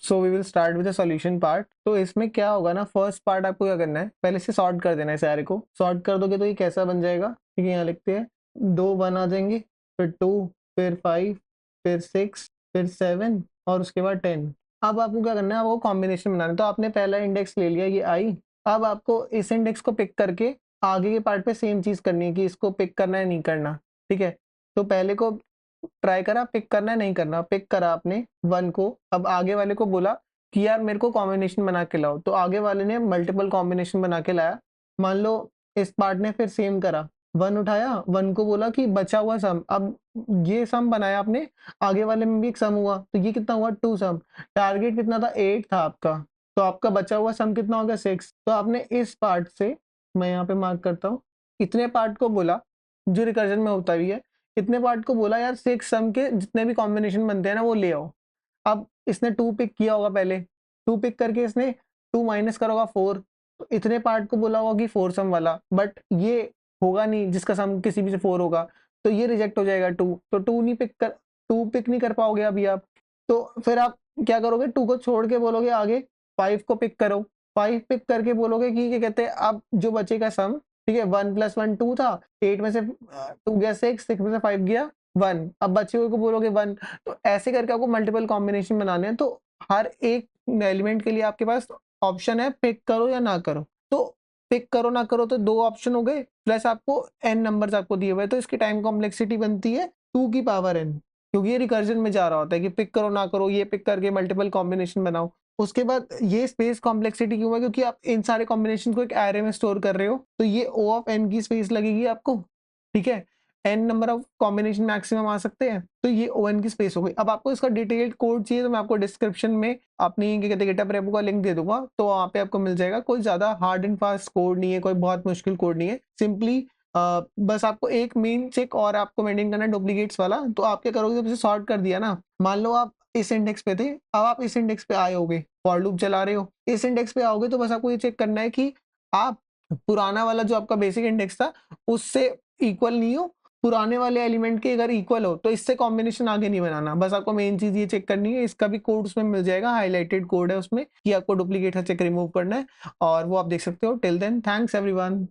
So we will start with the solution part. तो इसमें क्या होगा ना, फर्स्ट पार्ट आपको क्या करना है, पहले से सॉर्ट कर देना है सारे को। सॉर्ट कर दोगे तो ये कैसा बन जाएगा, ठीक है, यहाँ लिखते हैं 2 1 आ जाएंगे, फिर 2, फिर 5, फिर 6, फिर 7 और उसके बाद 10। अब आपको क्या करना है, आपको कॉम्बिनेशन बनाना है। तो आपने पहला इंडेक्स ले लिया, ये आई। अब आपको इस इंडेक्स को पिक करके आगे के पार्ट पे सेम चीज करनी है कि इसको पिक करना है नहीं करना, ठीक है। तो पहले को ट्राई करा, पिक करना है नहीं करना, पिक करा आपने 1 को। अब आगे वाले को बोला कि यार मेरे को कॉम्बिनेशन बना के लाओ, तो आगे वाले ने मल्टीपल कॉम्बिनेशन बना के लाया। मान लो इस पार्ट ने फिर सेम करा, 1 उठाया, 1 को बोला कि बचा हुआ सम। अब ये सम बनाया आपने, आगे वाले में भी एक सम हुआ, तो ये कितना हुआ 2 सम। टारगेट कितना था, 8 था आपका, तो आपका बचा हुआ सम कितना हो गया 6। तो आपने इस पार्ट से, मैं यहाँ पे मार्क करता हूँ, इतने पार्ट को बोला जो रिकर्जन में होता भी है, इतने पार्ट को बोला यार 6 सम के जितने भी कॉम्बिनेशन बनते हैं ना वो ले आओ। अब इसने 2 पिक किया होगा पहले, 2 पिक करके इसने 2 माइनस करा होगा 4, तो इतने पार्ट को बोला होगा कि 4 सम वाला, बट ये होगा नहीं जिसका सम किसी भी से 4 होगा, तो ये रिजेक्ट हो जाएगा 2। तो 2 पिक नहीं कर पाओगे अभी आप। तो फिर आप क्या करोगे, 2 को छोड़ के बोलोगे आगे 5 को पिक करो। 5 पिक करके बोलोगे कि क्या कहते हैं, अब जो बचेगा सम, ठीक है, 1 + 1 2 था, 8 में से 2 गया 6, 6 में से 5 गया 1, अब बचे हुए को बोलोगे 1। तो ऐसे करके आपको मल्टीपल कॉम्बिनेशन बनाने हैं। तो हर एक एलिमेंट के लिए आपके पास ऑप्शन है, पिक करो या ना करो। तो पिक करो ना करो तो 2 ऑप्शन हो गए, प्लस आपको n नंबर्स आपको दिए हुए हैं, तो इसकी टाइम कॉम्प्लेक्सिटी बनती है 2 की पावर n, क्योंकि ये रिकर्जन में जा रहा होता है कि पिक करो ना करो, ये पिक करके मल्टीपल कॉम्बिनेशन बनाओ। उसके बाद ये स्पेस कॉम्प्लेक्सिटी क्यों है, क्योंकि आप इन सारे कॉम्बिनेशन को एक एरे में स्टोर कर रहे हो, तो ये O ऑफ n की स्पेस लगेगी आपको, ठीक है। n number of combination maximum आ सकते हैं, तो ये ON की स्पेस हो गई। अब आपको इसका डिटेल्ड कोड चाहिए तो मैं आपको डिस्क्रिप्शन में अपनी क्या कहते हैं गिटहब रेपो का लिंक दे दूंगा, तो वहाँ पे आपको मिल जाएगा। कोई ज्यादा हार्ड एंड फास्ट कोड नहीं है, कोई बहुत मुश्किल कोड नहीं है, सिंपली बस आपको एक मेन चेक और आपको मेंटेन करना है डुप्लीकेट्स वाला। तो आप क्या करोगे, जब इसे सॉर्ट कर दिया ना, मान लो आप इस इंडेक्स पे थे, अब आप इस इंडेक्स पे आए होगे, फॉर लूप चला रहे हो, इस इंडेक्स पे आओगे, तो बस आपको ये चेक करना है कि आप पुराना वाला जो आपका बेसिक इंडेक्स था उससे इक्वल नहीं हो, पुराने वाले एलिमेंट के अगर इक्वल हो तो इससे कॉम्बिनेशन आगे नहीं बनाना। बस आपको मेन चीज ये चेक करनी है। इसका भी कोड उसमें मिल जाएगा, हाईलाइटेड कोड है उसमें कि आपको डुप्लीकेट चेक रिमूव करना है, और वो आप देख सकते हो। Till then thanks everyone.